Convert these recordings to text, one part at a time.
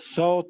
100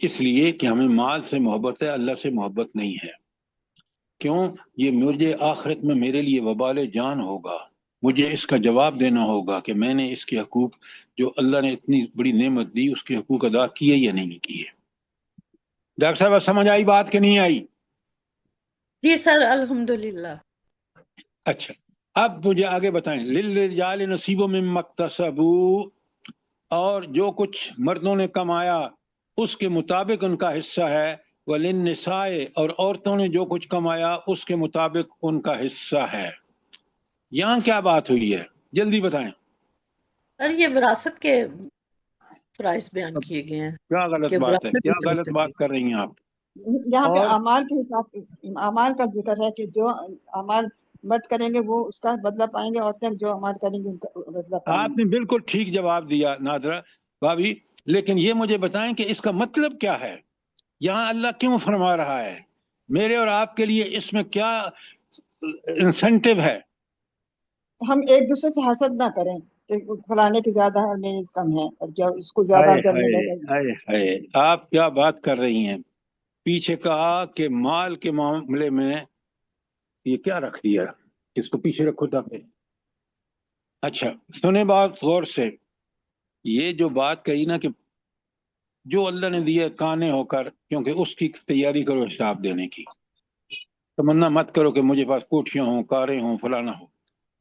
اس لیے کہ ہمیں مال سے محبت ہے، اللہ سے محبت نہیں ہے۔ کیوں؟ یہ مجھے آخرت میں میرے لیے وبال جان ہوگا، مجھے اس کا جواب دینا ہوگا کہ میں نے اس کے حقوق، جو اللہ نے اتنی بڑی نعمت دی، اس کے حقوق ادا کیے یا نہیں کیے۔ ڈاکٹر صاحب سمجھ آئی بات کہ نہیں آئی؟ جی سر الحمدللہ۔ اچھا، اب مجھے آگے بتائیں۔ للرجال نصیب مما اکتسبوا، اور جو کچھ مردوں نے کمایا اس کے مطابق ان کا حصہ ہے، وللنساء، اور عورتوں نے جو کچھ کمایا اس کے مطابق ان کا حصہ ہے۔ یہاں کیا بات ہوئی ہے؟ جلدی بتائیں۔ سر یہ وراثت کے فرائض بیان کیے گئے ہیں کیا غلط کہ بات ہے؟ وراثت کیا اس غلط طرح بات کر رہی ہیں آپ؟ یہاں پہ اور اعمال کے حساب اعمال کا ذکر ہے کہ جو اعمال مرد کریں گے وہ اس کا بدلہ پائیں گے، عورتیں جو اعمال کریں گے ان کا بدلہ پائیں آپ گے۔ نے بالکل ٹھیک جواب دیا نادرہ بھابھی، لیکن یہ مجھے بتائیں کہ اس کا مطلب کیا ہے؟ یہاں اللہ کیوں فرما رہا ہے؟ میرے اور آپ کے لیے اس میں کیا انسینٹیو ہے؟ ہم ایک دوسرے سے حسد نہ کریں کہ فلانے کی زیادہ ہے اور میری کم ہے، اور جو اس کو زیادہ ہائے جب ہائے ملے گا۔ ہائے ہائے، آپ کیا بات کر رہی ہیں؟ پیچھے کہا کہ مال کے معاملے میں یہ کیا رکھ دیا، اس کو پیچھے رکھو تاکہ اچھا سنیں بات غور سے۔ یہ جو بات کہی نا کہ جو اللہ نے دیا کانے ہو کر، کیونکہ اس کی تیاری کرو حساب دینے کی، تمنا مت کرو کہ مجھے پاس کوٹھیاں ہوں، کاریں ہوں، فلانا ہو۔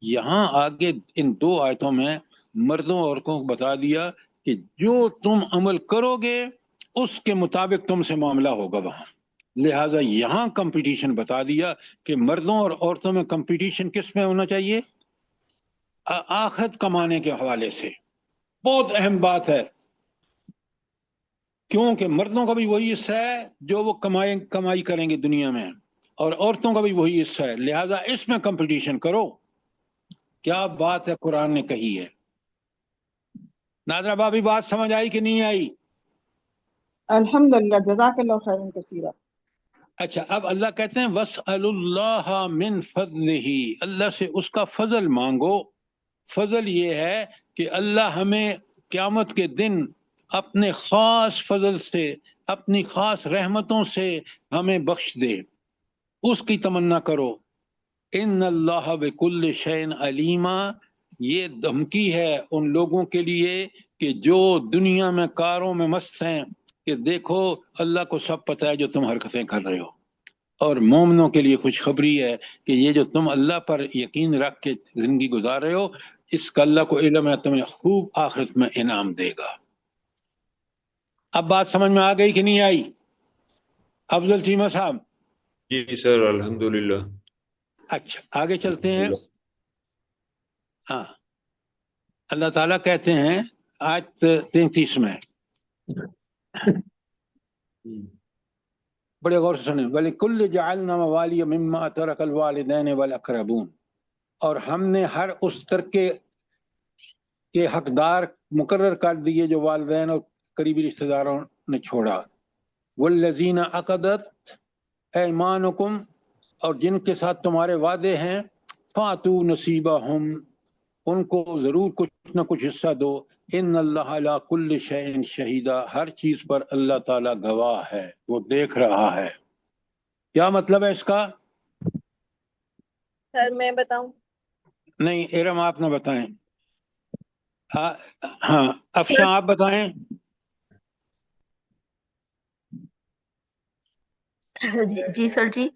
یہاں آگے ان دو آیتوں میں مردوں اور عورتوں کو بتا دیا کہ جو تم عمل کرو گے اس کے مطابق تم سے معاملہ ہوگا وہاں۔ لہٰذا یہاں کمپٹیشن بتا دیا کہ مردوں اور عورتوں میں کمپٹیشن کس میں ہونا چاہیے؟ آخرت کمانے کے حوالے سے۔ بہت اہم بات ہے، کیونکہ مردوں کا بھی وہی حصہ ہے جو وہ کمائی کریں گے دنیا میں، اور عورتوں کا بھی وہی حصہ ہے، لہٰذا اس میں کمپٹیشن کرو۔ کیا بات ہے قرآن نے کہی ہے۔ نادرہ بھابھی بات سمجھ آئی کہ نہیں آئی؟ الحمدللہ، جزاک اللہ خیرا کثیرا۔ اچھا، اب اللہ کہتے ہیں وَاسْأَلُوا اللَّهَ مِن فَضْلِهِ، اللہ سے اس کا فضل مانگو۔ فضل یہ ہے کہ اللہ ہمیں قیامت کے دن اپنے خاص فضل سے، اپنی خاص رحمتوں سے ہمیں بخش دے، اس کی تمنا کرو۔ ان اللہ بکل شیء علیما، یہ دھمکی ہے ان لوگوں کے لیے کہ جو دنیا میں کاروں میں مست ہیں، کہ دیکھو اللہ کو سب پتہ ہے جو تم حرکتیں کر رہے ہو، اور مومنوں کے لیے خوشخبری ہے کہ یہ جو تم اللہ پر یقین رکھ کے زندگی گزار رہے ہو، اس کا اللہ کو علم ہے تمہیں خوب آخرت میں انعام دے گا۔ اب بات سمجھ میں آ گئی کہ نہیں آئی؟ افضل چیمہ صاحب؟ جی سر الحمدللہ۔ اچھا آگے چلتے ہیں۔ ہاں، اللہ تعالیٰ کہتے ہیں آیت 33 میں، بڑے غور سے سنیں، وَلِكُلِّ جَعَلْنَا مَوَالِيَ مِمَّا تَرَكَ الْوَالِدَيْنِ وَالْأَقْرَبُونَ، اور ہم نے ہر اس ترکے کے حقدار مقرر کر دیے جو والدین اور قریبی رشتہ داروں نے چھوڑا۔ وَالَّذِينَ عَقَدَتْ أَيْمَانُكُمْ، اور جن کے ساتھ تمہارے وعدے ہیں، فَأْتُوا نَصِيبَهُمْ، ان کو ضرور کچھ نہ کچھ حصہ دو۔ ان اللہ علی کل شیء شہیدا، ہر چیز پر اللہ تعالیٰ گواہ ہے، وہ دیکھ رہا ہے۔ کیا مطلب ہے اس کا؟ سر میں بتاؤں؟ نہیں ارم آپ نہ بتائیں۔ ہاں افشاں آپ بتائیں۔ جی سر جی۔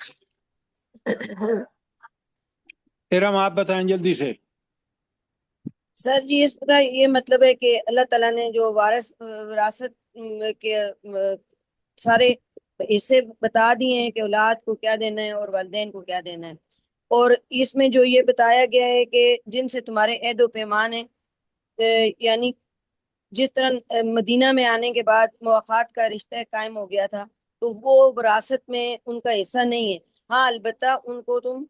ارم آپ بتائیں جلدی سے۔ سر جی اس کا یہ مطلب ہے کہ اللہ تعالیٰ نے جو وراثت کے سارے حصے بتا دیے ہیں کہ اولاد کو کیا دینا ہے اور والدین کو کیا دینا ہے، اور اس میں جو یہ بتایا گیا ہے کہ جن سے تمہارے عہد و پیمان ہیں، یعنی جس طرح مدینہ میں آنے کے بعد مواخات کا رشتہ قائم ہو گیا تھا، تو وہ وراثت میں ان کا حصہ نہیں ہے۔ ہاں البتہ ان کو تم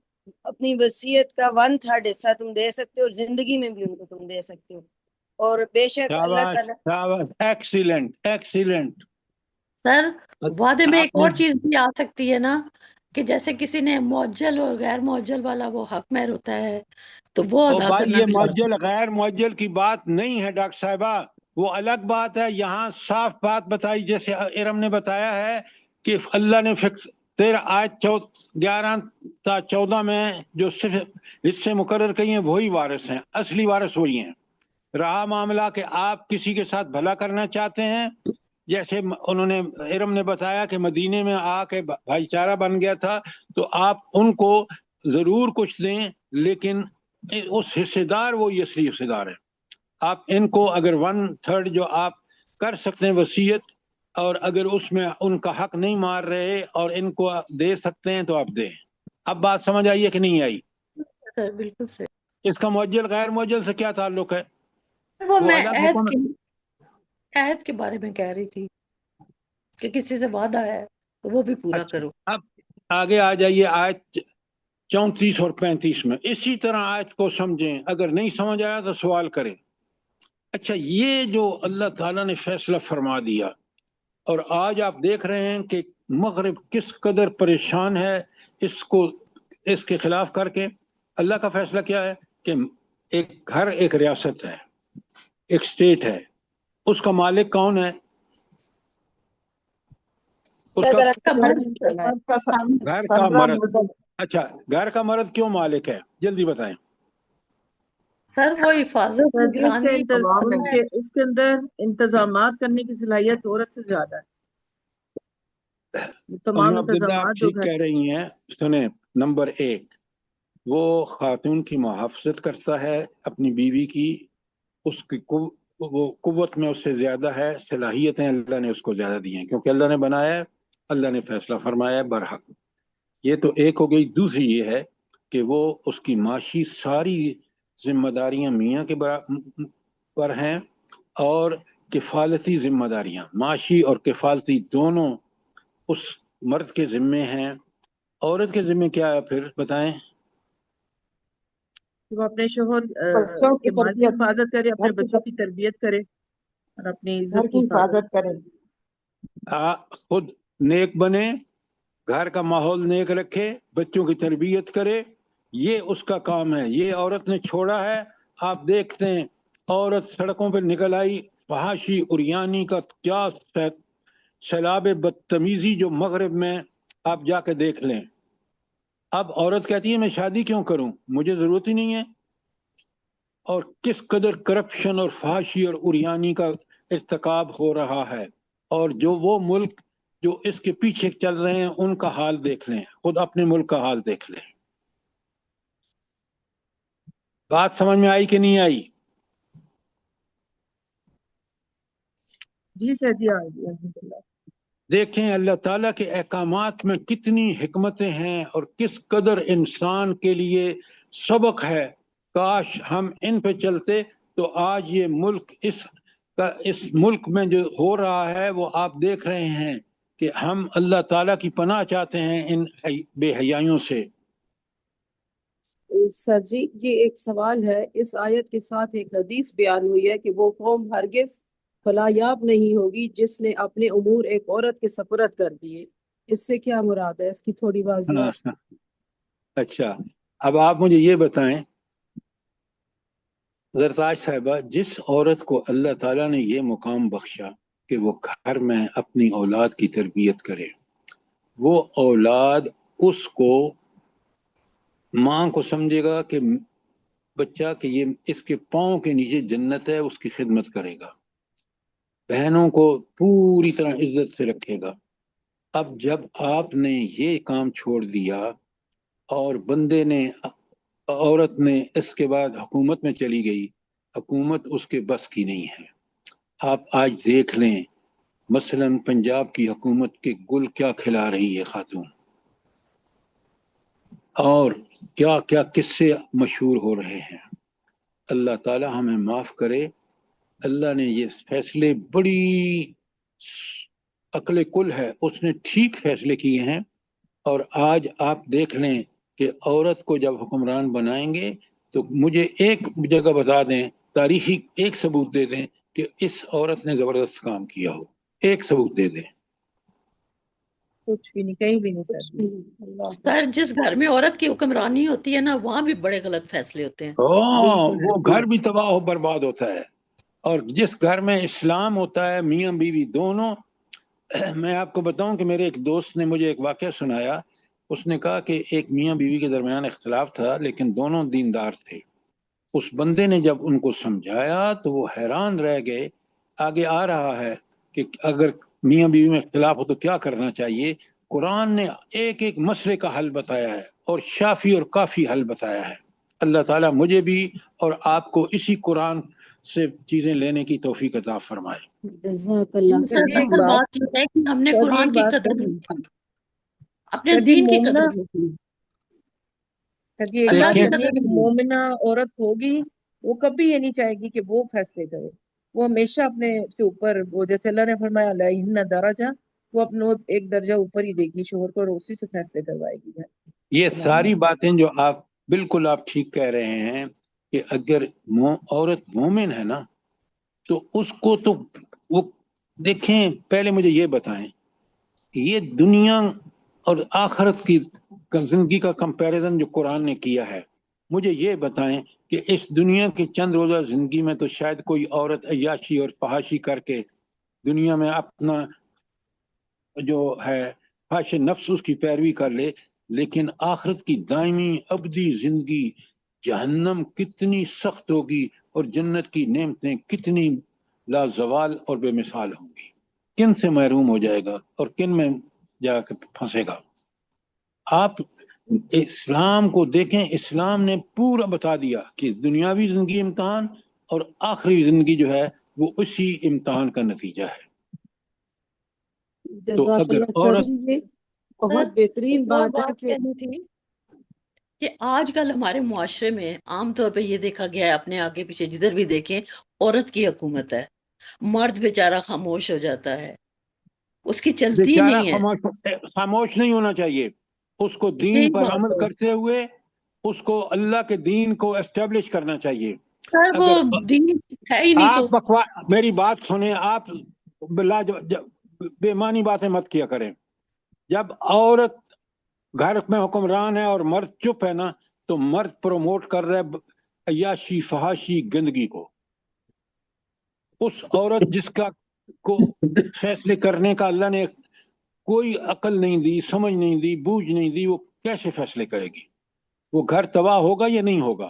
اپنی وصیت کا 1/3 حصہ تم دے سکتے ہو، اور زندگی میں بھی ان کو تم دے سکتے ہو، اور بے شک اللہ شاباش تعالیٰ۔ شاباش، ایکسیلنٹ ایکسیلنٹ۔ سر وعدے میں ایک آپ نے اور چیز بھی آ سکتی ہے نا، کہ جیسے کسی نے معجل اور غیر معجل والا وہ حق مہر ہوتا ہے تو وہ او ادا بھائی کرنا یہ بھی لازم معجل غیر معجل کی بات نہیں ہے ڈاکٹر صاحبہ، وہ الگ بات ہے. یہاں صاف بات بتائی جیسے ارم نے بتایا ہے کہ اللہ نے فکس 11 تا 14 میں جو صرف حصے مقرر کیے ہیں وہی وارث ہیں, اصلی وارث وہی ہیں. رہا معاملہ کہ آپ کسی کے ساتھ بھلا کرنا چاہتے ہیں, جیسے انہوں نے ارم نے بتایا کہ مدینے میں آ کے بھائی چارہ بن گیا تھا, تو آپ ان کو ضرور کچھ دیں, لیکن اس حصے دار وہی اصلی حصے دار ہے. آپ ان کو اگر 1/3 جو آپ کر سکتے ہیں وصیت, اور اگر اس میں ان کا حق نہیں مار رہے اور ان کو دے سکتے ہیں تو آپ دیں. اب بات سمجھ آئی ہے کہ نہیں آئی؟ سر بالکل صحیح. اس کا معجل غیر معجل سے کیا تعلق ہے؟ وہ میں الگ حکم ہے. عہد کے بارے میں کہہ رہی تھی کہ کسی سے وعدہ ہے تو وہ بھی پورا اچھا, کرو. اب آگے آ جائیے آیت 34 اور 35 میں. اسی طرح آیت کو سمجھیں, اگر نہیں سمجھ آیا تو سوال کریں. اچھا, یہ جو اللہ تعالیٰ نے فیصلہ فرما دیا, اور آج آپ دیکھ رہے ہیں کہ مغرب کس قدر پریشان ہے اس کے خلاف کر کے. اللہ کا فیصلہ کیا ہے کہ ایک گھر ایک ریاست ہے, ایک سٹیٹ ہے, اس کا مالک کون ہے؟ اس کا گھر کا مرد. اچھا, گھر کا مرد کیوں مالک ہے؟ جلدی بتائیں. سر وہ حفاظت نگرانی اس کے اندر انتظامات کرنے کی صلاحیت عورت سے زیادہ ہے. تمام عبداللہ آپ انتظامات جو ٹھیک کہہ رہی ہیں. سنیں, نمبر 1, وہ خاتون کی محافظت کرتا ہے اپنی بیوی کی, اس کی وہ قوت میں اس سے زیادہ ہے, صلاحیتیں اللہ نے اس کو زیادہ دی ہیں کیونکہ اللہ نے بنایا ہے, اللہ نے فیصلہ فرمایا ہے برحق. یہ تو ایک ہو گئی. دوسری یہ ہے کہ وہ اس کی معاشی ساری ذمہ داریاں میاں کے پر ہیں, اور کفالتی ذمہ داریاں معاشی اور کفالتی دونوں اس مرد کے ذمے ہیں. عورت کے ذمے کیا ہے پھر بتائیں؟ وہ اپنے شوہر کے مال کی حفاظت کرے, اپنے بچوں کی تربیت کرے, اور اپنی عزت کی حفاظت کرے. خود نیک بنے, گھر کا ماحول نیک رکھے, بچوں کی تربیت کرے, یہ اس کا کام ہے. یہ عورت نے چھوڑا ہے. آپ دیکھتے ہیں عورت سڑکوں پہ نکل آئی, فحاشی عریانی کا کیا سیلاب بدتمیزی جو مغرب میں آپ جا کے دیکھ لیں. اب عورت کہتی ہے میں شادی کیوں کروں, مجھے ضرورت ہی نہیں ہے. اور کس قدر کرپشن اور فحاشی اور عریانی کا ارتکاب ہو رہا ہے, اور جو وہ ملک جو اس کے پیچھے چل رہے ہیں ان کا حال دیکھ لیں, خود اپنے ملک کا حال دیکھ لیں. بات سمجھ میں آئی کہ نہیں آئی؟ جی سر, جی الحمدللہ. دیکھیں اللہ تعالیٰ کے احکامات میں کتنی حکمتیں ہیں اور کس قدر انسان کے لیے سبق ہے. کاش ہم ان پہ چلتے تو آج یہ ملک اس ملک میں جو ہو رہا ہے وہ آپ دیکھ رہے ہیں کہ ہم اللہ تعالیٰ کی پناہ چاہتے ہیں ان بے حیائیوں سے. سر جی, یہ ایک سوال ہے. اس آیت کے ساتھ ایک حدیث بیان ہوئی ہے کہ وہ قوم ہرگز فلاحیاب نہیں ہوگی جس نے اپنے امور ایک عورت کے سپرد کر دیے. اس سے کیا مراد ہے, اس کی تھوڑی واضح. اچھا, اب آپ مجھے یہ بتائیں زرتاج صاحبہ, جس عورت کو اللہ تعالیٰ نے یہ مقام بخشا کہ وہ گھر میں اپنی اولاد کی تربیت کرے, وہ اولاد اس کو ماں کو سمجھے گا کہ بچہ کہ یہ اس کے پاؤں کے نیچے جنت ہے, اس کی خدمت کرے گا, بہنوں کو پوری طرح عزت سے رکھے گا. اب جب آپ نے یہ کام چھوڑ دیا اور بندے نے عورت نے اس کے بعد حکومت میں چلی گئی, حکومت اس کے بس کی نہیں ہے. آپ آج دیکھ لیں مثلا پنجاب کی حکومت کے گل کیا کھلا رہی ہے خاتون, اور کیا کیا قصے مشہور ہو رہے ہیں. اللہ تعالی ہمیں معاف کرے. اللہ نے یہ فیصلے بڑی عقل کل ہے, اس نے ٹھیک فیصلے کیے ہیں. اور آج آپ دیکھ لیں کہ عورت کو جب حکمران بنائیں گے تو مجھے ایک جگہ بتا دیں, تاریخی ایک ثبوت دے دیں کہ اس عورت نے زبردست کام کیا ہو, ایک ثبوت دے دیں. کچھ بھی نہیں, کہیں بھی نہیں سر. سر جس گھر میں عورت کی حکمرانی ہوتی ہے نا, وہاں بھی بڑے غلط فیصلے ہوتے ہیں. وہ گھر بھی تباہ و برباد ہوتا ہے. اور جس گھر میں اسلام ہوتا ہے میاں بیوی دونوں. میں آپ کو بتاؤں کہ میرے ایک دوست نے مجھے ایک واقعہ سنایا. اس نے کہا کہ ایک میاں بیوی کے درمیان اختلاف تھا لیکن دونوں دیندار تھے. اس بندے نے جب ان کو سمجھایا تو وہ حیران رہ گئے. آگے آ رہا ہے کہ اگر میاں بیوی میں اختلاف ہو تو کیا کرنا چاہیے. قرآن نے ایک ایک مسئلے کا حل بتایا ہے اور شافی اور کافی حل بتایا ہے. اللہ تعالیٰ مجھے بھی اور آپ کو اسی قرآن سے چیزیں لینے کی توفیق عطا فرمائے. جزاک اللہ سر خیر. اصل بات یہ ہے کہ ہم نے سر، قرآن کی بات قدر کریں. نہیں کی، اپنے سر جی، دین کی مومنہ، قدر نہیں کی، سر جی ایک اللہ بات کی دیکھیں سنیے قدر کہ نہیں کی۔ مومنہ عورت ہوگی وہ کبھی یہ نہیں چاہے گی کہ وہ فیصلے کرے. وہ ہمیشہ اپنے سے اوپر، وہ جیسے اللہ نے فرمایا علیہن درجہ، وہ اپنا ایک درجہ اوپر ہی دے گی شوہر کو اور اسی سے فیصلے کروائے گی. یہ ساری باتیں جو آپ بالکل آپ ٹھیک کہہ رہے ہیں کہ اگر عورت مومن ہے نا تو اس کو تو وہ دیکھیں. پہلے مجھے یہ بتائیں، یہ دنیا اور آخرت کی زندگی کا کمپیریزن جو قرآن نے کیا ہے، مجھے یہ بتائیں کہ اس دنیا کی چند روزہ زندگی میں تو شاید کوئی عورت عیاشی اور فحاشی کر کے دنیا میں اپنا جو ہے خواہش نفس اس کی پیروی کر لے، لیکن آخرت کی دائمی ابدی زندگی جہنم کتنی سخت ہوگی اور جنت کی نعمتیں کتنی لازوال اور بے مثال ہوں گی. کن سے محروم ہو جائے گا اور کن میں جا کے پھنسے گا. آپ اسلام کو دیکھیں، اسلام نے پورا بتا دیا کہ دنیاوی زندگی امتحان اور آخری زندگی جو ہے وہ اسی امتحان کا نتیجہ ہے. تو جزاک اگر اللہ. سر عورت جی یہ بہت سر بہترین ایک اور بات ہے بات کہ کہنی تھی کہ آج کل ہمارے معاشرے میں عام طور پہ یہ دیکھا گیا ہے، اپنے آگے پیچھے جدھر بھی دیکھیں عورت کی حکومت ہے، مرد بیچارہ خاموش ہو جاتا ہے، اس کی چلتی ہی بیچارہ نہیں ہے. خاموش نہیں ہونا چاہیے. اس کو یہی دین پر بات عمل ہے کرتے ہوئے اس کو اللہ کے دین کو اسٹیبلش کرنا چاہیے. سر، وہ اگر دین ہے ہی نہیں تو آپ میری بات سنیں، آپ بے معنی باتیں مت کیا کریں. جب عورت گھر میں حکمران ہے اور مرد چپ ہے نا تو مرد پروموٹ کر رہے عیاشی فحاشی گندگی کو. اس عورت جس کا کو فیصلے کرنے کا اللہ نے کوئی عقل نہیں دی، سمجھ نہیں دی، بوجھ نہیں دی، وہ کیسے فیصلے کرے گی؟ وہ گھر تباہ ہوگا یا نہیں ہوگا؟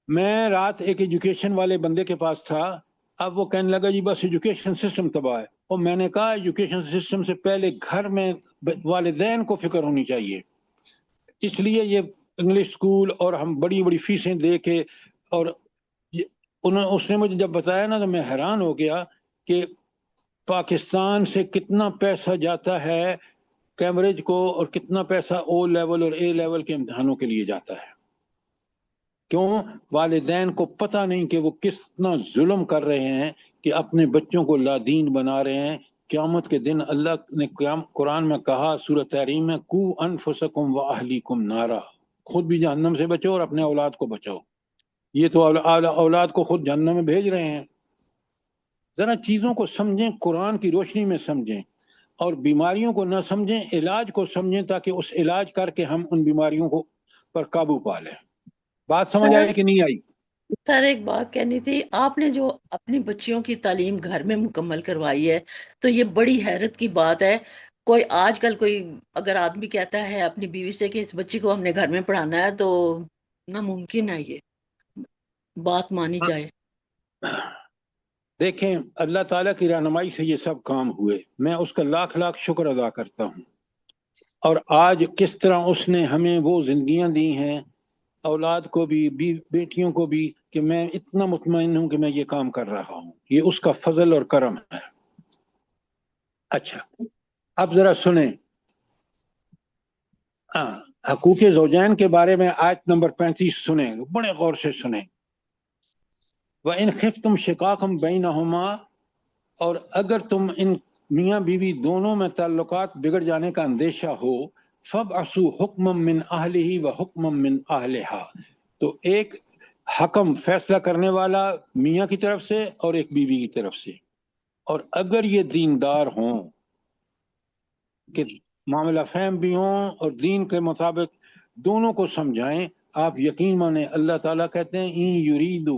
میں رات ایک ایجوکیشن والے بندے کے پاس تھا. اب وہ کہنے لگا جی بس ایجوکیشن سسٹم تباہ ہے. اور میں نے کہا ایجوکیشن سسٹم سے پہلے گھر میں والدین کو فکر ہونی چاہیے. اس لیے یہ انگلش اسکول اور ہم بڑی بڑی فیسیں دے کے، اور اس نے مجھے جب بتایا نا تو میں حیران ہو گیا کہ پاکستان سے کتنا پیسہ جاتا ہے کیمبرج کو اور کتنا پیسہ او لیول اور اے لیول کے امتحانوں کے لیے جاتا ہے. کیوں؟ والدین کو پتہ نہیں کہ وہ کتنا ظلم کر رہے ہیں کہ اپنے بچوں کو لادین بنا رہے ہیں. قیامت کے دن اللہ نے قرآن میں کہا سورۃ تحریم میں قو انفسکم واہلیکم نارا، خود بھی جہنم سے بچو اور اپنے اولاد کو بچاؤ. یہ تو اولاد کو خود جہنم میں بھیج رہے ہیں. ذرا چیزوں کو سمجھیں، قرآن کی روشنی میں سمجھیں اور بیماریوں کو نہ سمجھیں، علاج کو سمجھیں تاکہ اس علاج کر کے ہم ان بیماریوں کو پر قابو پا لیں. بات سمجھ سر آئی کہ نہیں آئی؟ سر ایک بات کہنی تھی، آپ نے جو اپنی بچیوں کی تعلیم گھر میں مکمل کروائی ہے تو یہ بڑی حیرت کی بات ہے. کوئی آج کل کوئی اگر آدمی کہتا ہے اپنی بیوی سے کہ اس بچی کو ہم نے گھر میں پڑھانا ہے تو ناممکن ہے یہ بات مانی جائے. دیکھیں اللہ تعالیٰ کی رہنمائی سے یہ سب کام ہوئے، میں اس کا لاکھ لاکھ شکر ادا کرتا ہوں. اور آج کس طرح اس نے ہمیں وہ زندگیاں دی ہیں، اولاد کو بھی بیٹیوں کو بھی، کہ میں اتنا مطمئن ہوں کہ میں یہ کام کر رہا ہوں. یہ اس کا فضل اور کرم ہے. اچھا اب ذرا سنیں حقوق زوجین کے بارے میں. آیت نمبر 35 سنیں، بڑے غور سے سنیں. وَإِنْ خِفْتُمْ شِقَاقًا بَيْنَهُمَا، اور اگر تم ان میاں بیوی دونوں میں تعلقات بگڑ جانے کا اندیشہ ہو، فَابْعَثُوا حُکْمًا مِّنْ أَهْلِهِ وَحُکْمًا مِّنْ أَهْلِهَا، تو ایک حکم فیصلہ کرنے والا میاں کی طرف سے اور ایک بیوی کی طرف سے. اور اگر یہ دیندار ہوں کہ معاملہ فہم بھی ہوں اور دین کے مطابق دونوں کو سمجھائیں، آپ یقین مانیں اللہ تعالیٰ کہتے ہیں این یریدو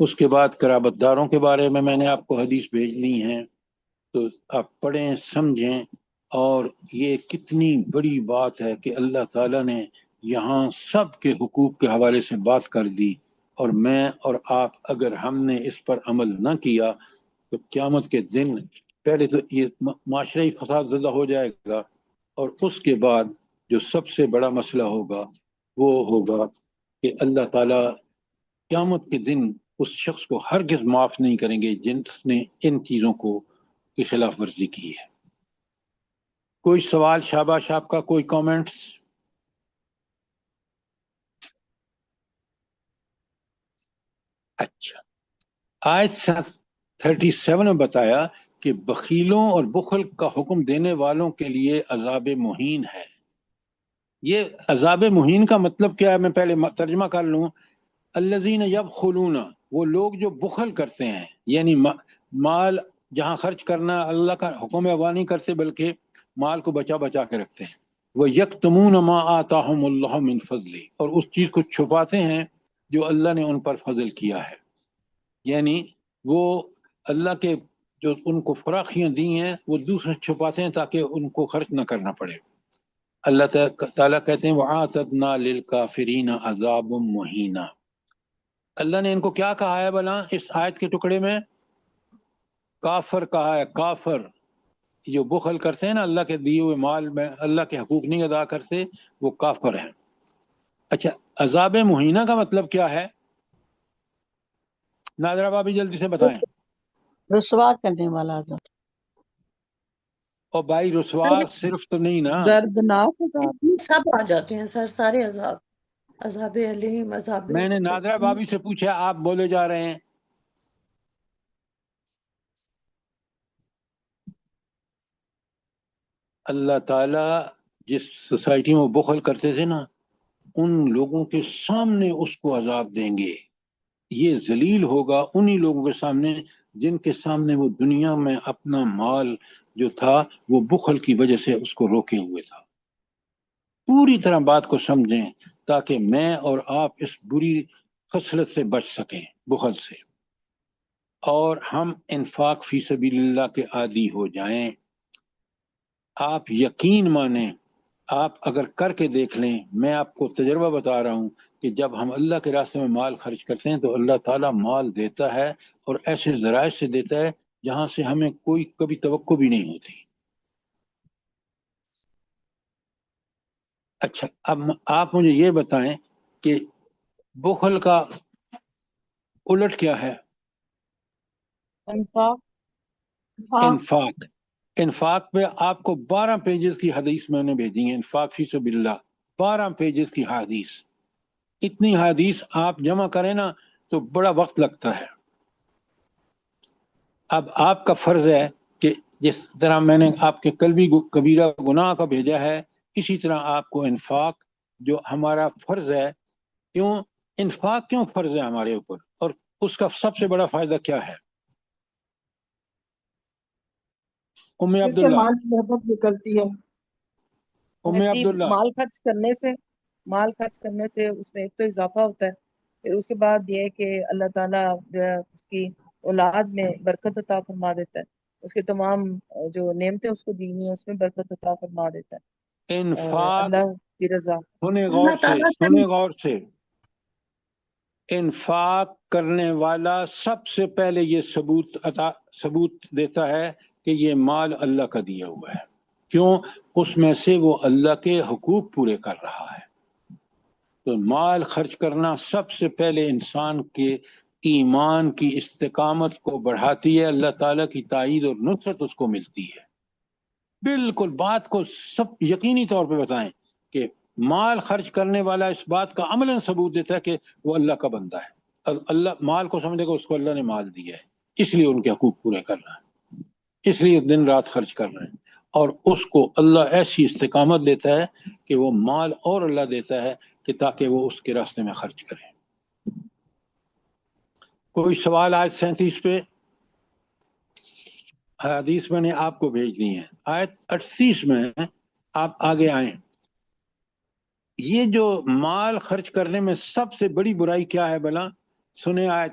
اس کے بعد قرابت داروں کے بارے میں نے آپ کو حدیث بھیجنی ہے، تو آپ پڑھیں، سمجھیں، اور یہ کتنی بڑی بات ہے کہ اللہ تعالیٰ نے یہاں سب کے حقوق کے حوالے سے بات کر دی، اور میں اور آپ اگر ہم نے اس پر عمل نہ کیا تو قیامت کے دن پہلے تو یہ معاشرہ ہی فساد زدہ ہو جائے گا، اور اس کے بعد جو سب سے بڑا مسئلہ ہوگا وہ ہوگا کہ اللہ تعالیٰ قیامت کے دن اس شخص کو ہرگز معاف نہیں کریں گے جس نے ان چیزوں کو کی خلاف ورزی کی ہے۔ کوئی سوال شاباش آپ کا، کوئی کامنٹس؟ اچھا، آیت 37 میں بتایا کہ بخیلوں اور بخل کا حکم دینے والوں کے لیے عذاب مہین ہے۔ یہ عذاب مہین کا مطلب کیا ہے؟ میں پہلے ترجمہ کر لوں۔ الذین یبخلون، وہ لوگ جو بخل کرتے ہیں، یعنی مال جہاں خرچ کرنا اللہ کا حکم ہے وہ نہیں کرتے، بلکہ مال کو بچا بچا کے رکھتے ہیں۔ وہ یکتمون ما آتاہم اللہ من فضل، اور اس چیز کو چھپاتے ہیں جو اللہ نے ان پر فضل کیا ہے، یعنی وہ اللہ کے جو ان کو فراخیاں دی ہیں وہ دوسرے چھپاتے ہیں تاکہ ان کو خرچ نہ کرنا پڑے۔ اللہ تعالیٰ کہتے ہیں وَأَعْتَدْنَا لِلْكَافِرِينَ عَذَابٌ مُهِينًا۔ اللہ نے ان کو کیا کہا ہے بلا اس آیت کے ٹکڑے میں؟ کافر کہا ہے، کافر جو بخل کرتے ہیں نا، اللہ کے دیے ہوئے مال میں اللہ کے حقوق نہیں ادا کرتے، وہ کافر ہیں۔ اچھا، عذاب مہینہ کا مطلب کیا ہے؟ نادرہ بابی جلدی سے بتائیں۔ رسوا کرنے والا عذاب، اور بھائی رسوا صرف تو نہیں نا، دردناک عذاب۔ سب آ جاتے ہیں سر، سارے عذاب، عذاب علیم، عذاب میں نے نادرہ بابی سے پوچھا، آپ بولے جا رہے ہیں۔ اللہ تعالیٰ جس سوسائٹی میں بخل کرتے تھے نا، ان لوگوں کے سامنے اس کو عذاب دیں گے۔ یہ ذلیل ہوگا انہی لوگوں کے سامنے جن کے سامنے وہ دنیا میں اپنا مال جو تھا وہ بخل کی وجہ سے اس کو روکے ہوئے تھا۔ پوری طرح بات کو سمجھیں تاکہ میں اور آپ اس بری خصلت سے بچ سکیں، بخل سے، اور ہم انفاق فی سبیل اللہ کے عادی ہو جائیں۔ آپ یقین مانیں، آپ اگر کر کے دیکھ لیں، میں آپ کو تجربہ بتا رہا ہوں کہ جب ہم اللہ کے راستے میں مال خرچ کرتے ہیں تو اللہ تعالیٰ مال دیتا ہے، اور ایسے ذرائع سے دیتا ہے جہاں سے ہمیں کوئی کبھی توقع بھی نہیں ہوتی۔ اچھا، اب آپ مجھے یہ بتائیں کہ بخل کا الٹ کیا ہے؟ انفاق۔ انفاق پہ آپ کو 12 پیجز کی حدیث میں نے بھیجی ہیں، انفاق فی سبیل اللہ، 12 پیجز کی حدیث۔ اتنی حدیث آپ جمع کریں نا تو بڑا وقت لگتا ہے۔ اب آپ کا فرض ہے کہ جس طرح میں نے آپ کے قلبی کبیرہ گناہ کا بھیجا ہے، اسی طرح آپ کو انفاق جو ہمارا فرض ہے۔ کیوں انفاق کیوں فرض ہے ہمارے اوپر، اور اس کا سب سے بڑا فائدہ کیا ہے؟ ام عبداللہ، مال کی برکت نکلتی ہے ام عبداللہ۔ مال خرچ کرنے سے اس میں ایک تو اضافہ ہوتا ہے، پھر اس کے بعد یہ ہے کہ اللہ تعالیٰ جو ہے اس کی اولاد میں برکت عطا فرما دیتا ہے، اس کے تمام جو نعمتیں اس کو دینی ہیں اس میں برکت عطا فرما دیتا ہے، اور انفاق، اللہ کی رضا۔ سنیں غور اللہ سے، تعالیٰ سنیں غور سے، انفاق کرنے والا سب سے پہلے یہ ثبوت دیتا ہے کہ یہ مال اللہ کا دیا ہوا ہے۔ کیوں؟ اس میں سے وہ اللہ کے حقوق پورے کر رہا ہے۔ تو مال خرچ کرنا سب سے پہلے انسان کے ایمان کی استقامت کو بڑھاتی ہے، اللہ تعالیٰ کی تائید اور نصرت اس کو ملتی ہے۔ بالکل بات کو سب یقینی طور پہ بتائیں کہ مال خرچ کرنے والا اس بات کا عملاً ثبوت دیتا ہے کہ وہ اللہ کا بندہ ہے، اللہ مال کو سمجھے گا اس کو اللہ نے مال دیا ہے، اس لیے ان کے حقوق پورے کر رہا ہے، اس لیے دن رات خرچ کر رہے ہیں، اور اس کو اللہ ایسی استقامت دیتا ہے کہ وہ مال اور اللہ دیتا ہے کہ تاکہ وہ اس کے راستے میں خرچ کریں۔ کوئی سوال آیت 37 پہ؟ حدیث میں نے آپ کو بھیج دی ہے۔ آیت 38 میں آپ آگے آئیں۔ یہ جو مال خرچ کرنے میں سب سے بڑی برائی کیا ہے بلا؟ سنیں آیت،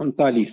39,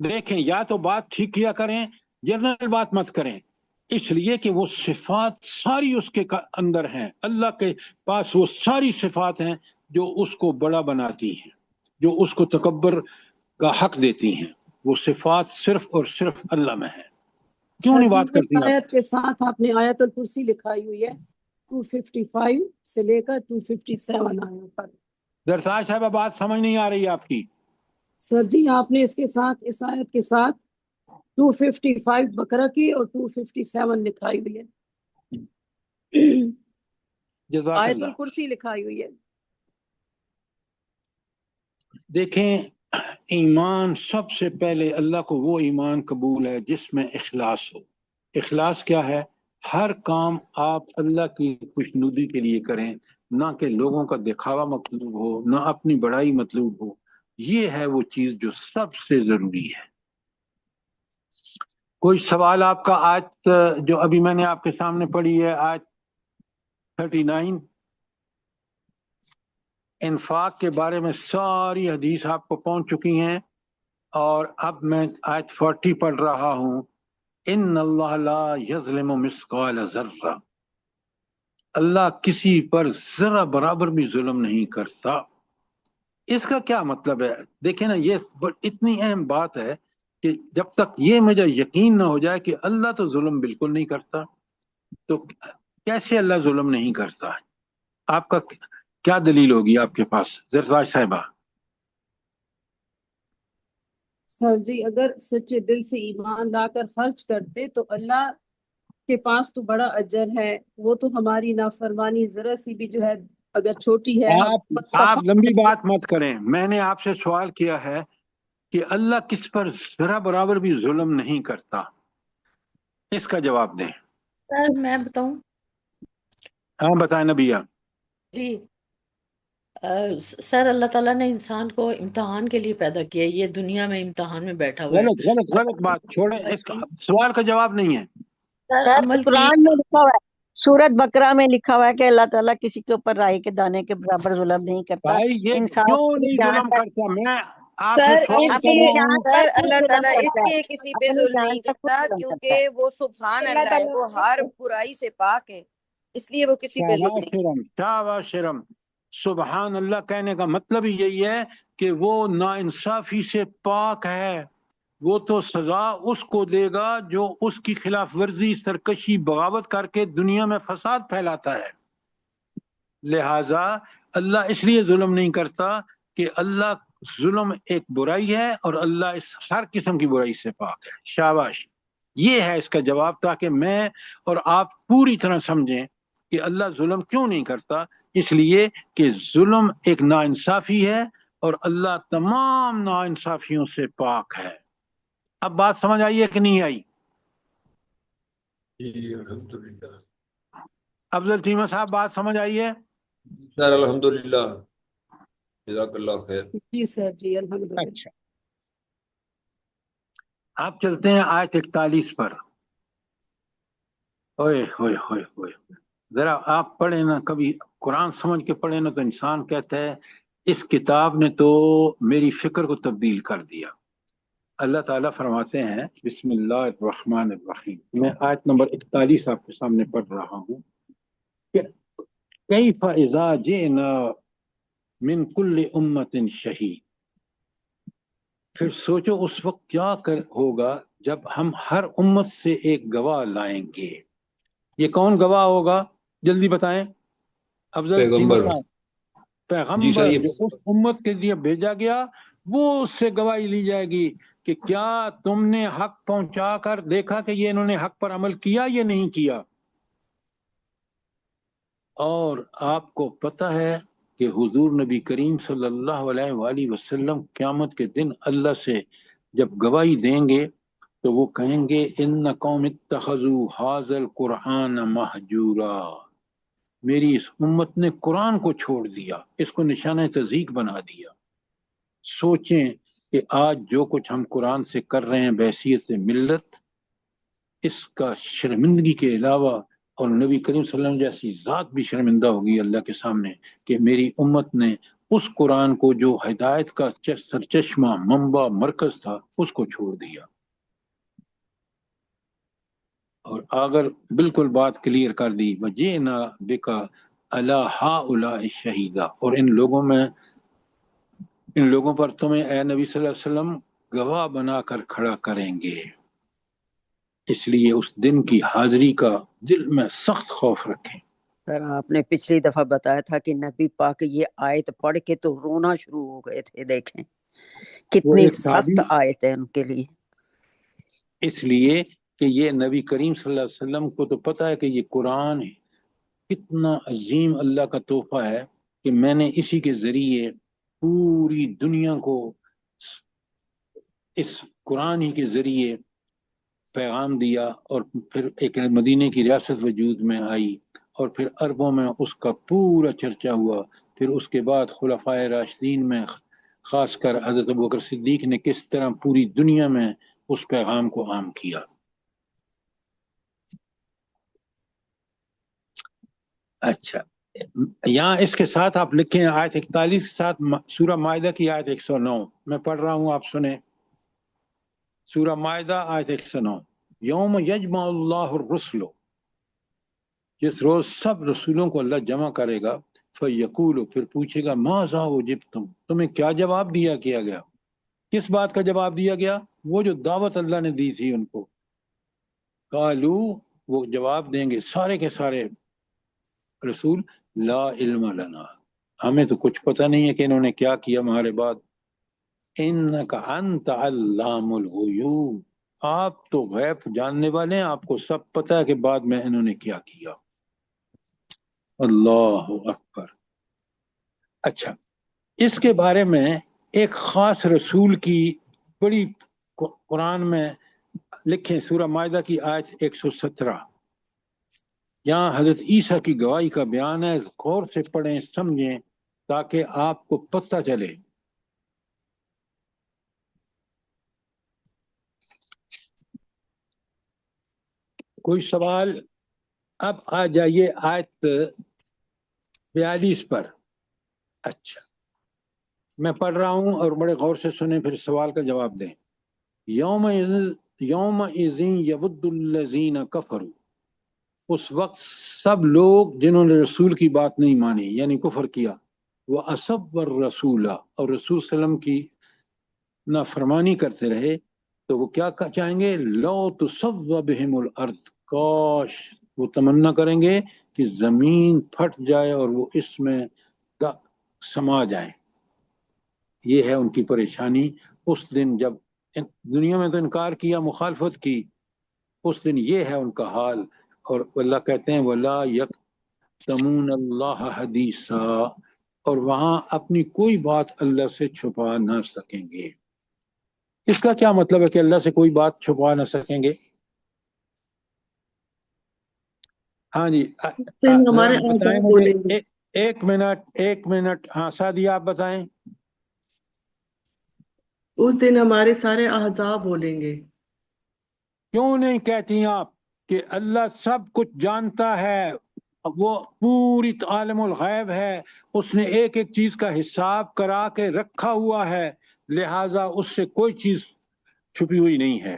دیکھیں یا تو بات ٹھیک کیا کریں، جنرل بات مت کریں، اس لیے کہ وہ صفات ساری اس کے اندر ہیں، اللہ کے پاس وہ ساری صفات ہیں جو اس کو بڑا بناتی ہیں، جو اس کو تکبر کا حق دیتی ہیں، وہ صفات صرف اور صرف اللہ میں ہیں۔ کیوں سر نہیں جی بات اس کرتی آپ؟ آیت کے ساتھ آپ نے آیت الکرسی لکھائی ہوئی ہے 255 سے لے کر 257 آیت پر۔ درساج صاحبہ بات سمجھ نہیں آ رہی آپ کی۔ سر جی آپ نے اس کے ساتھ اس آیت کے ساتھ 255 بقرہ کی اور 257 لکھائی ہوئی ہے، جزاک آیت اللہ۔ الکرسی لکھائی ہوئی ہے۔ دیکھیں ایمان سب سے پہلے اللہ کو وہ ایمان قبول ہے جس میں اخلاص ہو۔ اخلاص کیا ہے؟ ہر کام آپ اللہ کی خوشنودی کے لیے کریں، نہ کہ لوگوں کا دکھاوا مطلوب ہو، نہ اپنی بڑائی مطلوب ہو۔ یہ ہے وہ چیز جو سب سے ضروری ہے۔ کوئی سوال آپ کا؟ آیت جو ابھی میں نے آپ کے سامنے پڑھی ہے، آیت 39، انفاق کے بارے میں ساری حدیث آپ کو پہنچ چکی ہیں، اور اب میں آیت 40 پڑھ رہا ہوں۔ ان اللہ لا یظلم مثقال ذرہ، اللہ کسی پر ذرہ برابر بھی ظلم نہیں کرتا۔ اس کا کیا مطلب ہے؟ دیکھیں نا، یہ اتنی اہم بات ہے کہ جب تک یہ مجھے یقین نہ ہو جائے کہ اللہ تو ظلم بالکل نہیں کرتا، تو کیسے اللہ ظلم نہیں کرتا؟ آپ کا کیا دلیل ہوگی آپ کے پاس زرزاج صاحبہ؟ سر جی اگر سچے دل سے ایمان لا کر خرچ کرتے تو اللہ کے پاس تو بڑا اجر ہے، وہ تو ہماری نافرمانی ذرا سی بھی جو ہے اگر چھوٹی ہے آپ لمبی بات مت کریں، میں نے آپ سے سوال کیا ہے کہ اللہ کس پر ذرا برابر بھی ظلم نہیں کرتا، اس کا جواب دیں۔ سر میں بتاؤں؟ ہاں بتائیں نبیہ۔ جی سر اللہ تعالیٰ نے انسان کو امتحان کے لیے پیدا کیا ہے، یہ دنیا میں امتحان میں بیٹھا ہوا غلط غلط ہے۔ غلط بات چھوڑیں، اس کا سوال کا جواب نہیں ہے۔ سر سر عمل کی قرآن میں لکھا ہوا ہے، سورت بقرہ میں لکھا ہوا ہے کہ اللہ تعالیٰ کسی کے اوپر رائی کے دانے کے برابر ظلم نہیں کرتا۔ بھائی یہ انسان کیوں اپنی نہیں جان ظلم تک کرتا؟ میں آپ سے سر سوال اس کر اپنی لیے رہا جان ہوں۔ سر تک اللہ ظلم تعالیٰ اس کرتا ہے، لیے کسی پہ اپنی ظلم جان نہیں تک کرتا ظلم کرتا ہے۔ کیونکہ وہ سبحان اللہ اللہ ہے، وہ ہر تعالیٰ برائی سے پاک ہے، اس لیے وہ کسی پہ ظلم شاباش نہیں شرم، شاباش شرم۔ سبحان اللہ کہنے کا مطلب ہی یہی ہے کہ وہ ناانصافی سے پاک ہے، وہ تو سزا اس کو دے گا جو اس کی خلاف ورزی، سرکشی، بغاوت کر کے دنیا میں فساد پھیلاتا ہے۔ لہذا اللہ اس لیے ظلم نہیں کرتا کہ اللہ ظلم ایک برائی ہے اور اللہ اس ہر قسم کی برائی سے پاک ہے۔ شاباش، یہ ہے اس کا جواب، تاکہ میں اور آپ پوری طرح سمجھیں کہ اللہ ظلم کیوں نہیں کرتا۔ اس لیے کہ ظلم ایک ناانصافی ہے اور اللہ تمام ناانصافیوں سے پاک ہے۔ اب بات سمجھ آئی ہے کہ نہیں آئی؟ جی الحمدللہ افضل چیمہ صاحب بات سمجھ آئی ہے؟ سر، الحمدللہ، جزاک اللہ خیر۔ جی سر جی الحمدللہ۔ اچھا، آپ چلتے ہیں آیت 41 پر۔ اوئے ہوئے ہوئے ہوئے، ذرا آپ پڑھیں نا، کبھی قرآن سمجھ کے پڑھیں نا تو انسان کہتا ہے اس کتاب نے تو میری فکر کو تبدیل کر دیا۔ اللہ تعالیٰ فرماتے ہیں، بسم اللہ الرحمن الرحیم، میں آیت نمبر 41 آپ کے سامنے پڑھ رہا ہوں کہ کیف اذا جئنا من کل امت شہید، پھر سوچو اس وقت کیا ہوگا جب ہم ہر امت سے ایک گواہ لائیں گے۔ یہ کون گواہ ہوگا؟ جلدی بتائیں افضل چیمہ پیغمبر۔ صاحب۔ جی سر، پیغمبر جو اس امت کے لیے بھیجا گیا، وہ اس سے گواہی لی جائے گی کہ کیا تم نے حق پہنچا کر دیکھا کہ یہ انہوں نے حق پر عمل کیا یا نہیں کیا۔ اور آپ کو پتہ ہے کہ حضور نبی کریم صلی اللہ علیہ وآلہ وسلم قیامت کے دن اللہ سے جب گواہی دیں گے تو وہ کہیں گے ان قوم اتخذوا ھذا القرآن مہجورا، میری اس امت نے قرآن کو چھوڑ دیا، اس کو نشانہ تضحیک بنا دیا۔ سوچیں کہ آج جو کچھ ہم قرآن سے کر رہے ہیں بحیثیت ملت، اس کا شرمندگی کے علاوہ، اور نبی کریم صلی اللہ علیہ وسلم جیسی ذات بھی شرمندہ ہوگی اللہ کے سامنے کہ میری امت نے اس قرآن کو جو ہدایت کا سرچشمہ منبع مرکز تھا اس کو چھوڑ دیا، اور اگر بالکل بات کلیئر کر دی وجئنا بک علی ہؤلاء شہیدا، اور ان لوگوں پر تمہیں اے نبی صلی اللہ علیہ وسلم گواہ بنا کر کھڑا کریں گے، اس لیے اس دن کی حاضری کا دل میں سخت خوف رکھیں۔ سر آپ نے پچھلی دفعہ بتایا تھا کہ نبی پاک یہ آیت پڑھ کے تو رونا شروع ہو گئے تھے، دیکھیں وہ کتنی ایک سخت صحابی، آیت ہے ان کے لیے۔ اس لیے کہ یہ نبی کریم صلی اللہ علیہ وسلم کو تو پتہ ہے کہ یہ قرآن کتنا عظیم اللہ کا تحفہ ہے، کہ میں نے اسی کے ذریعے پوری دنیا کو اس قرآن ہی کے ذریعے پیغام دیا، اور پھر ایک مدینے کی ریاست وجود میں آئی، اور پھر عربوں میں اس کا پورا چرچا ہوا، پھر اس کے بعد خلفائے راشدین میں خاص کر حضرت ابوبکر صدیق نے کس طرح پوری دنیا میں اس پیغام کو عام کیا۔ اچھا، یہاں اس کے ساتھ آپ لکھیں آیت 41 کے ساتھ سورہ مائدہ کی آیت 109، میں پڑھ رہا ہوں، آپ سنیں۔ سورہ مائدہ آیت 109، یوم یجمع اللہ الرسل، جس روز سب رسولوں کو اللہ جمع کرے گا، فیقول، پھر پوچھے گا ماذا اجبتم، تمہیں کیا جواب دیا گیا؟ کس بات کا جواب دیا گیا؟ وہ جو دعوت اللہ نے دی تھی ان کو۔ قالو، وہ جواب دیں گے سارے کے سارے رسول، لا علم لنا، ہمیں تو کچھ پتہ نہیں ہے کہ انہوں نے کیا کیا ہمارے بعد۔ انک انت علام الغیوب، آپ تو غیب جاننے والے ہیں، آپ کو سب پتہ ہے کہ بعد میں انہوں نے کیا کیا۔ اللہ اکبر۔ اچھا، اس کے بارے میں ایک خاص رسول کی بڑی قرآن میں لکھیں، سورہ مائدہ کی آیت 117، یہاں حضرت عیسیٰ کی گواہی کا بیان ہے، غور سے پڑھیں سمجھیں تاکہ آپ کو پتہ چلے۔ کوئی سوال؟ اب آ جائیے آیت 42 پر۔ اچھا، میں پڑھ رہا ہوں اور بڑے غور سے سنیں، پھر سوال کا جواب دیں۔ یومئذ یود الذین کفروا، اس وقت سب لوگ جنہوں نے رسول کی بات نہیں مانی یعنی کفر کیا، وَأَصَبَّ الرَّسُولَ، اور رسول صلی اللہ علیہ وسلم کی نافرمانی کرتے رہے، تو وہ کیا چاہیں گے؟ لَوْ تُسَوَّ بِهِمُ الْأَرْض، کاش وہ تمنا کریں گے کہ زمین پھٹ جائے اور وہ اس میں سما جائیں۔ یہ ہے ان کی پریشانی اس دن، جب دنیا میں تو انکار کیا، مخالفت کی، اس دن یہ ہے ان کا حال۔ اور اللہ کہتے ہیں وَلَا يَكْتَمُونَ اللَّهَ حَدِيثًا، اور وہاں اپنی کوئی بات اللہ سے چھپا نہ سکیں گے۔ اس کا کیا مطلب ہے کہ اللہ سے کوئی بات چھپا نہ سکیں گے؟ ہاں جی، ہمارے ذرا بتائیں آزاد مجھے، بولیں گے، ایک منٹ، ہاں سعدیہ آپ بتائیں۔ اس دن ہمارے سارے احزاب بولیں گے۔ کیوں نہیں کہتی آپ کہ اللہ سب کچھ جانتا ہے، وہ پوری عالم الغیب ہے، اس نے ایک ایک چیز کا حساب کرا کے رکھا ہوا ہے، لہٰذا اس سے کوئی چیز چھپی ہوئی نہیں ہے۔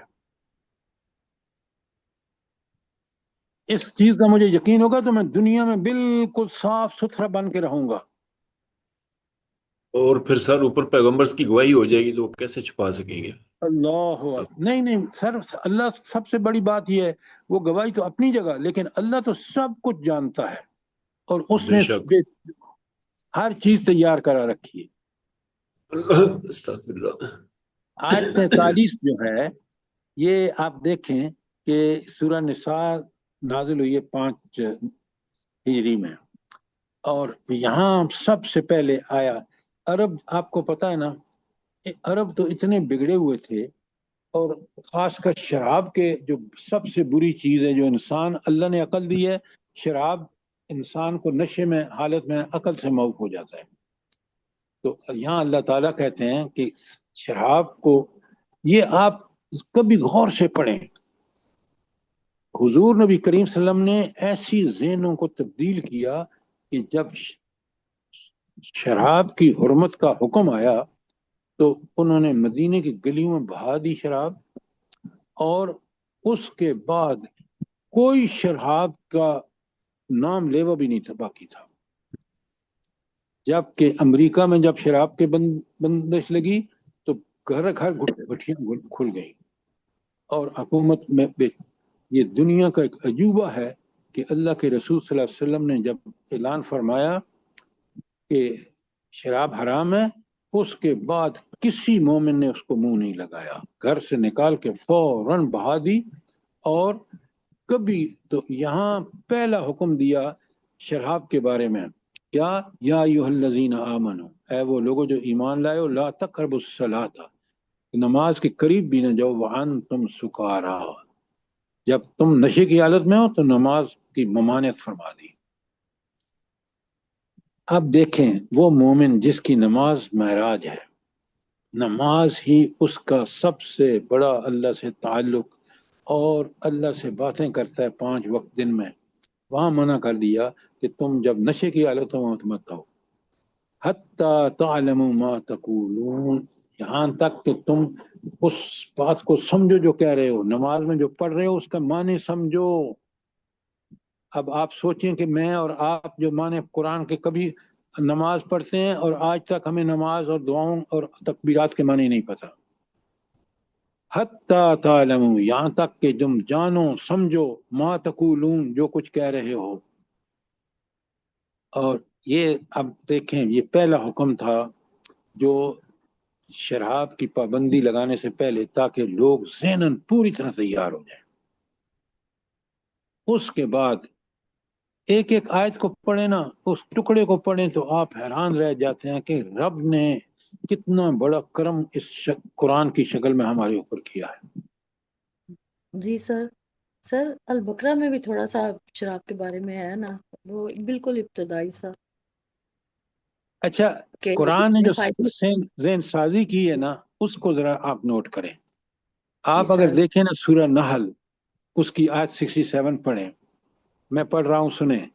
اس چیز کا مجھے یقین ہوگا تو میں دنیا میں بالکل صاف ستھرا بن کے رہوں گا۔ اور پھر سر اوپر پیغمبرز کی گواہی ہو جائے گی تو وہ کیسے چھپا سکیں گے؟ اللہ نہیں سر، اللہ سب سے بڑی بات یہ ہے، وہ گواہی تو اپنی جگہ، لیکن اللہ تو سب کچھ جانتا ہے، اور اس بے نے شک، ہر چیز تیار کرا رکھی ہے۔ استغفر اللہ۔ آیت 43 جو ہے، یہ آپ دیکھیں کہ سورہ نساء نازل ہوئی ہے 5 ہجری میں، اور یہاں سب سے پہلے آیا عرب، آپ کو پتہ ہے نا، عرب تو اتنے بگڑے ہوئے تھے، اور خاص کر شراب کے جو سب سے بری چیز ہے جو انسان، اللہ نے عقل دی ہے، شراب انسان کو نشے میں حالت میں عقل سے معاف ہو جاتا ہے۔ تو یہاں اللہ تعالیٰ کہتے ہیں کہ شراب کو، یہ آپ کبھی غور سے پڑھیں، حضور نبی کریم صلی اللہ علیہ وسلم نے ایسی ذہنوں کو تبدیل کیا کہ جب شراب کی حرمت کا حکم آیا تو انہوں نے مدینے کی گلیوں میں بہا دی شراب، اور اس کے بعد کوئی شراب کا نام لیوا بھی نہیں تھا باقی تھا. جبکہ امریکہ میں جب شراب کے بندش لگی تو گھر گھر بھٹیاں کھل گئی، اور حکومت میں یہ دنیا کا ایک عجوبہ ہے کہ اللہ کے رسول صلی اللہ علیہ وسلم نے جب اعلان فرمایا کہ شراب حرام ہے، اس کے بعد کسی مومن نے اس کو منہ نہیں لگایا، گھر سے نکال کے فوراً بہا دی. اور کبھی تو یہاں پہلا حکم دیا شراب کے بارے میں، کیا؟ یا ایھا الذین آمنو، اے وہ لوگوں جو ایمان لائے ہو، لا تقربوا الصلاۃ، نماز کے قریب بھی نہ جاؤ، وانتم سکارا، جب تم نشے کی حالت میں ہو تو نماز کی ممانعت فرما دی. اب دیکھیں وہ مومن جس کی نماز معراج ہے، نماز ہی اس کا سب سے بڑا اللہ سے تعلق اور اللہ سے باتیں کرتا ہے 5 وقت دن میں، وہاں منع کر دیا کہ تم جب نشے کی حالت ہو مت ہو. حتی تعلموا ما تقولون، یہاں تک کہ تم اس بات کو سمجھو جو کہہ رہے ہو، نماز میں جو پڑھ رہے ہو اس کا معنی سمجھو. اب آپ سوچیں کہ میں اور آپ جو معنی قرآن کے کبھی نماز پڑھتے ہیں اور آج تک ہمیں نماز اور دعاؤں اور تکبیرات کے معنی نہیں پتہ. حتی تعلموا، یہاں تک کہ تم جانو سمجھو، ما تقولون، جو کچھ کہہ رہے ہو. اور یہ اب دیکھیں یہ پہلا حکم تھا جو شراب کی پابندی لگانے سے پہلے، تاکہ لوگ ذہناً پوری طرح تیار ہو جائیں. اس کے بعد ایک ایک آیت کو پڑھیں نا، اس ٹکڑے کو پڑھیں تو آپ حیران رہ جاتے ہیں کہ رب نے کتنا بڑا کرم اس قرآن کی شکل میں ہمارے اوپر کیا ہے. جی سر البقرہ میں بھی تھوڑا سا شراب کے بارے میں ہے نا، وہ بالکل ابتدائی سا اچھا، کہ قرآن نے جو فائدے. ذہن سازی کی ہے نا، اس کو ذرا آپ نوٹ کریں. جی آپ اگر سر. دیکھیں نا سورہ نحل، اس کی آیت 67 پڑھیں، میں پڑھ رہا ہوں سنیں.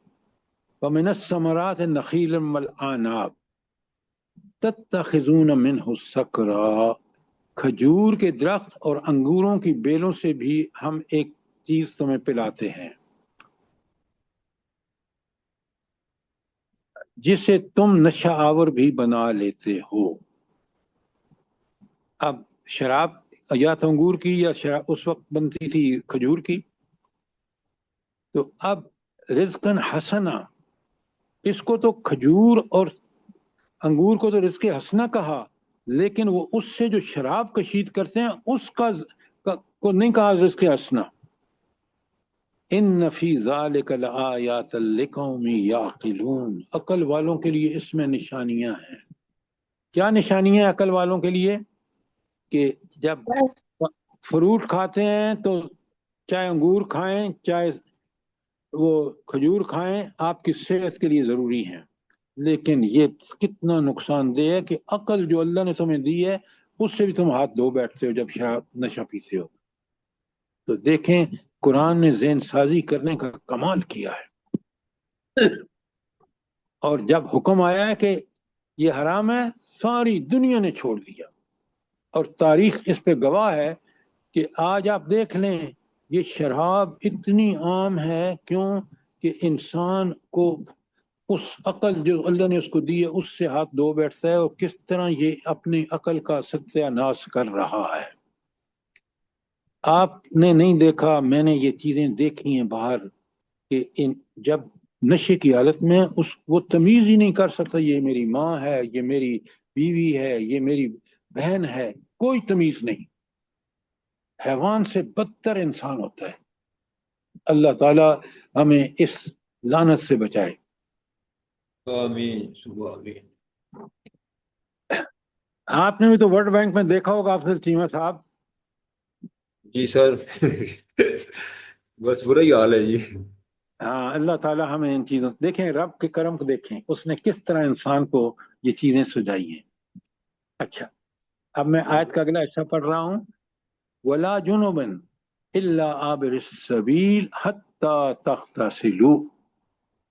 وَمِنَ الثَّمَرَاتِ نَخِيلٌ وَالْأَعْنَابُ تَتَّخِذُونَ مِنْهُ سَكْرًا، کھجور کے درخت اور انگوروں کی بیلوں سے بھی ہم ایک چیز تمہیں پلاتے ہیں جسے تم نشہ آور بھی بنا لیتے ہو. اب شراب یا تو انگور کی یا شراب اس وقت بنتی تھی کھجور کی. تو اب رزقاً حسنا، اس کو تو کھجور اور انگور کو تو رزق حسنا کہا، لیکن وہ اس سے جو شراب کشید کرتے ہیں اس کا کو نہیں کہا رزق حسنا. ان فی ذالک لآیات لقوم یعقلون، عقل والوں کے لیے اس میں نشانیاں ہیں. کیا نشانیاں ہیں عقل والوں کے لیے؟ کہ جب فروٹ کھاتے ہیں تو چاہے انگور کھائیں چاہے وہ کھجور کھائیں، آپ کی صحت کے لیے ضروری ہیں، لیکن یہ کتنا نقصان دہ ہے کہ عقل جو اللہ نے تمہیں دی ہے اس سے بھی تم ہاتھ دھو بیٹھتے ہو جب شراب نشہ پیتے ہو. تو دیکھیں قرآن نے ذہن سازی کرنے کا کمال کیا ہے. اور جب حکم آیا ہے کہ یہ حرام ہے، ساری دنیا نے چھوڑ دیا، اور تاریخ اس پہ گواہ ہے کہ آج آپ دیکھ لیں یہ شراب اتنی عام ہے. کیوں کہ انسان کو اس عقل جو اللہ نے اس کو دی ہے اس سے ہاتھ دھو بیٹھتا ہے، اور کس طرح یہ اپنی عقل کا ستیہ ناش کر رہا ہے. آپ نے نہیں دیکھا، میں نے یہ چیزیں دیکھی ہیں باہر کہ جب نشے کی حالت میں وہ تمیز ہی نہیں کر سکتا یہ میری ماں ہے، یہ میری بیوی ہے، یہ میری بہن ہے، کوئی تمیز نہیں. حیوان سے بدتر انسان ہوتا ہے. اللہ تعالی ہمیں اس لعنت سے بچائے. آمین آمین. آپ نے بھی تو ورلڈ بینک میں دیکھا ہوگا افضل چیمہ صاحب. جی سر بس برا ہی حال ہے جی. ہاں، اللہ تعالی ہمیں ان چیزوں دیکھیں، رب کے کرم کو دیکھیں، اس نے کس طرح انسان کو یہ چیزیں سجائی ہیں. اچھا، اب میں آیت کا اگلا حصہ پڑھ رہا ہوں. ولا جنبا الا عابر السبیل حتی تغتسلوا،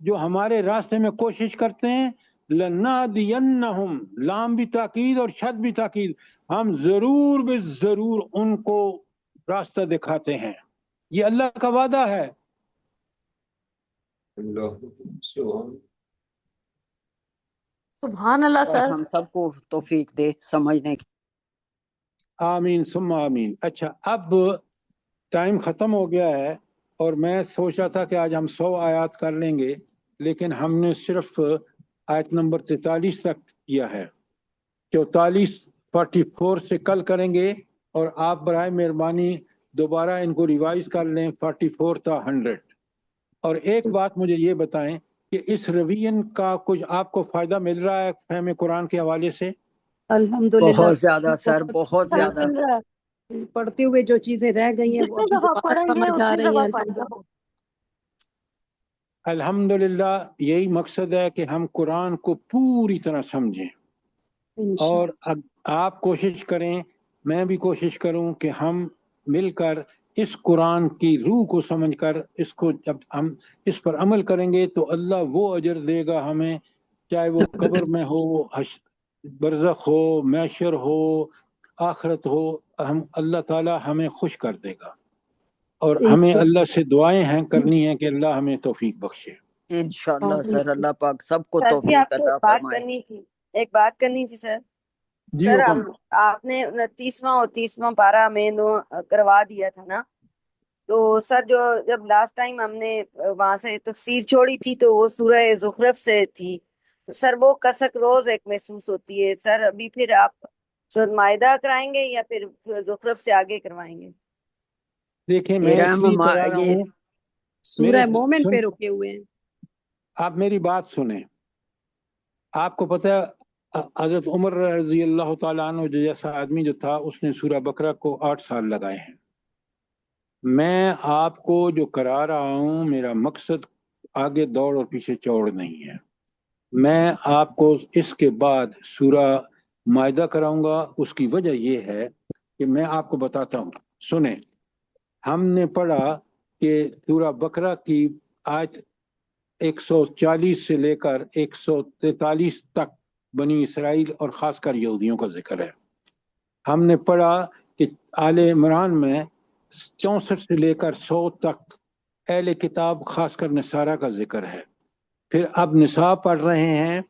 جو ہمارے راستے میں کوشش کرتے ہیں، لنہدینہم، لام بھی تاکید اور شد بھی تاکید، ہم ضرور بے ضرور ان کو راستہ دکھاتے ہیں. یہ اللہ کا وعدہ ہے. سبحان اللہ اور سر. ہم سب کو توفیق دے سمجھنے کی. آمین ثم آمین. اچھا، اب ٹائم ختم ہو گیا ہے اور میں سوچا تھا کہ آج ہم 100 آیات کر لیں گے، لیکن ہم نے صرف آیت نمبر 43 تک کیا ہے. 44 سے کل کریں گے، اور آپ برائے مہربانی دوبارہ ان کو ریوائز کر لیں 44 تا 100. اور ایک بات مجھے یہ بتائیں کہ اس ریویژن کا کچھ آپ کو فائدہ مل رہا ہے فہم قرآن کے حوالے سے؟ الحمدللہ بہت زیادہ سر، بہت سر زیادہ. مل رہا ہے. پڑھتے ہوئے جو چیزیں رہ گئی ہیں وہ جتنے ابھی دفعہ دوبارہ پڑھیں گے سمجھ آ اتنی رہی دفعہ ہیں فائدہ الحمدللہ. ہو. الحمدللہ یہی مقصد ہے کہ ہم قرآن کو پوری طرح سمجھیں، اور آپ کوشش کریں، میں بھی کوشش کروں کہ ہم مل کر اس قرآن کی روح کو سمجھ کر اس کو جب ہم اس پر عمل کریں گے تو اللہ وہ اجر دے گا ہمیں، چاہے وہ قبر میں ہو، برزخ ہو، محشر ہو، آخرت ہو. ہم اللہ تعالی ہمیں خوش کر دے گا، اور ہمیں اللہ سے دعائیں ہیں کرنی ہیں کہ اللہ ہمیں توفیق بخشے. انشاءاللہ سر، اللہ پاک سب کو سر جی آپ توفیق سے عطا بات فرمائے. کرنی تھی، ایک بات کرنی تھی سر. جی سر حکم. آپ نے 29واں اور 30واں پارہ میں کروا دیا تھا نا، تو سر جو جب لاسٹ ٹائم ہم نے وہاں سے تفسیر چھوڑی تھی تو وہ سورہ زخرف سے تھی، تو سر وہ کسک روز ایک محسوس ہوتی ہے. سر ابھی پھر آپ سورۃ مائدہ کرائیں گے یا پھر زخرف سے آگے کروائیں گے؟ دیکھیں میں اس لیے کرا رہا یہ ہوں، سورہ مومن پہ رکے ہوئے ہیں. آپ میری بات سنیں. آپ کو پتہ ہے حضرت عمر رضی اللہ تعالیٰ عنہ جیسا آدمی جو تھا، اس نے سورہ بقرہ کو 8 سال لگائے ہیں. میں آپ کو جو کرا رہا ہوں میرا مقصد آگے دوڑ اور پیچھے چوڑ نہیں ہے. میں آپ کو اس کے بعد سورہ مائدہ کراؤں گا. اس کی وجہ یہ ہے کہ میں آپ کو بتاتا ہوں. سنیں، ہم نے پڑھا کہ سورہ بقرہ کی آیت 140 سے لے کر 143 تک بنی اسرائیل اور خاص کر یہودیوں کا ذکر ہے. ہم نے پڑھا کہ آل عمران میں 64 سے لے کر 100 تک اہل کتاب خاص کر نصارہ کا ذکر ہے. پھر اب نساء پڑھ رہے ہیں،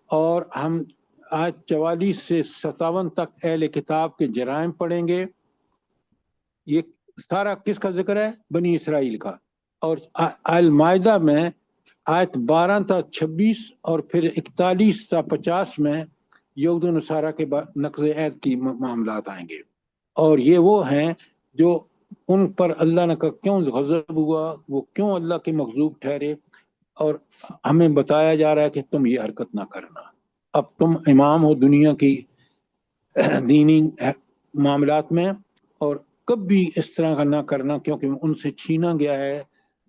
اور ہم آج 44 سے 57 تک اہل کتاب کے جرائم پڑھیں گے. یہ سارا کس کا ذکر ہے؟ بنی اسرائیل کا. اور المائدہ میں آیت 12 تا 26 اور پھر 41 تا 50 میں یہود و نصارہ کے نقض عہد کی معاملات آئیں گے. اور یہ وہ ہیں جو ان پر اللہ نے کہا کیوں غضب ہوا، وہ کیوں اللہ کے مغضوب ٹھہرے، اور ہمیں بتایا جا رہا ہے کہ تم یہ حرکت نہ کرنا. اب تم امام ہو دنیا کی دینی معاملات میں، اور کبھی اس طرح کا نہ کرنا، کیونکہ ان سے چھینا گیا ہے،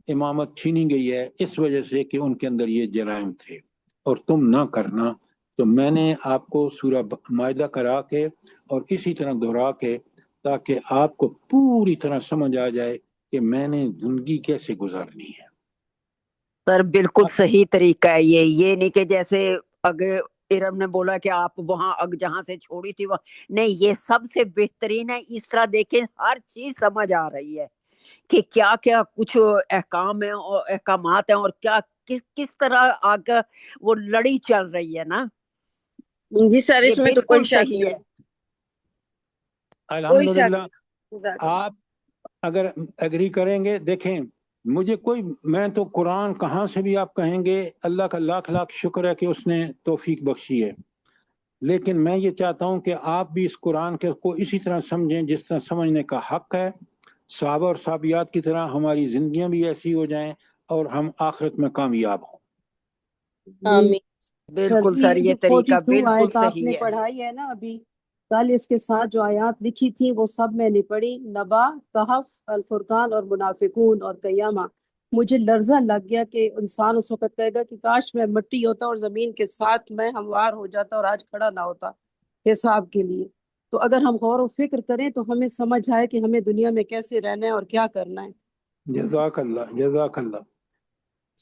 امامت چھینی گئی ہے اس وجہ سے کہ ان کے اندر یہ جرائم تھے، اور تم نہ کرنا. تو میں نے آپ کو سورہ مائدہ کرا کے اور اسی طرح دہرا کے، تاکہ آپ کو پوری طرح سمجھ آ جائے کہ میں نے زندگی کیسے گزارنی ہے. سر بالکل صحیح طریقہ ہے یہ نہیں کہ جیسے اگر ارم نے بولا کہ آپ وہاں جہاں سے چھوڑی تھی وہاں نہیں، یہ سب سے بہترین ہے. اس طرح دیکھیں ہر چیز سمجھ آ رہی ہے کہ کیا کیا کچھ احکام ہیں اور احکامات ہیں، اور کیا کس طرح آگے وہ لڑی چل رہی ہے نا. جی سر یہ اس میں تو کوئی بالکل شک صحیح نہیں ہے. کوئی شک الحمدللہ. نہیں. آپ اگر ایگری کریں گے، دیکھیں مجھے میں تو قرآن کہاں سے بھی آپ کہیں گے اللہ کا لاکھ لاکھ شکر ہے کہ اس نے توفیق بخشی ہے، لیکن میں یہ چاہتا ہوں کہ آپ بھی اس قرآن کو اسی طرح سمجھیں جس طرح سمجھنے کا حق ہے. صحابہ اور صحابیات کی طرح ہماری زندگیاں بھی ایسی ہو جائیں اور ہم آخرت میں کامیاب ہوں. آمین. بالکل جی سر، یہ یہ جو طریقہ 42 بالکل آیت آپ نے صحیح ہے. پڑھائی ہے نا ابھی، کل اس کے ساتھ جو آیات لکھی تھی وہ سب میں نے پڑھی، نبا، کہف، الفرقان اور منافقون اور قیامہ. مجھے لرزہ لگ گیا کہ انسان اس وقت کہے گا کہ کاش میں مٹی ہوتا اور زمین کے ساتھ میں ہموار ہو جاتا اور آج کھڑا نہ ہوتا حساب کے لیے. تو اگر ہم غور و فکر کریں تو ہمیں سمجھ آئے کہ ہمیں دنیا میں کیسے رہنا ہے اور کیا کرنا ہے. جزاک اللہ، جزاک اللہ.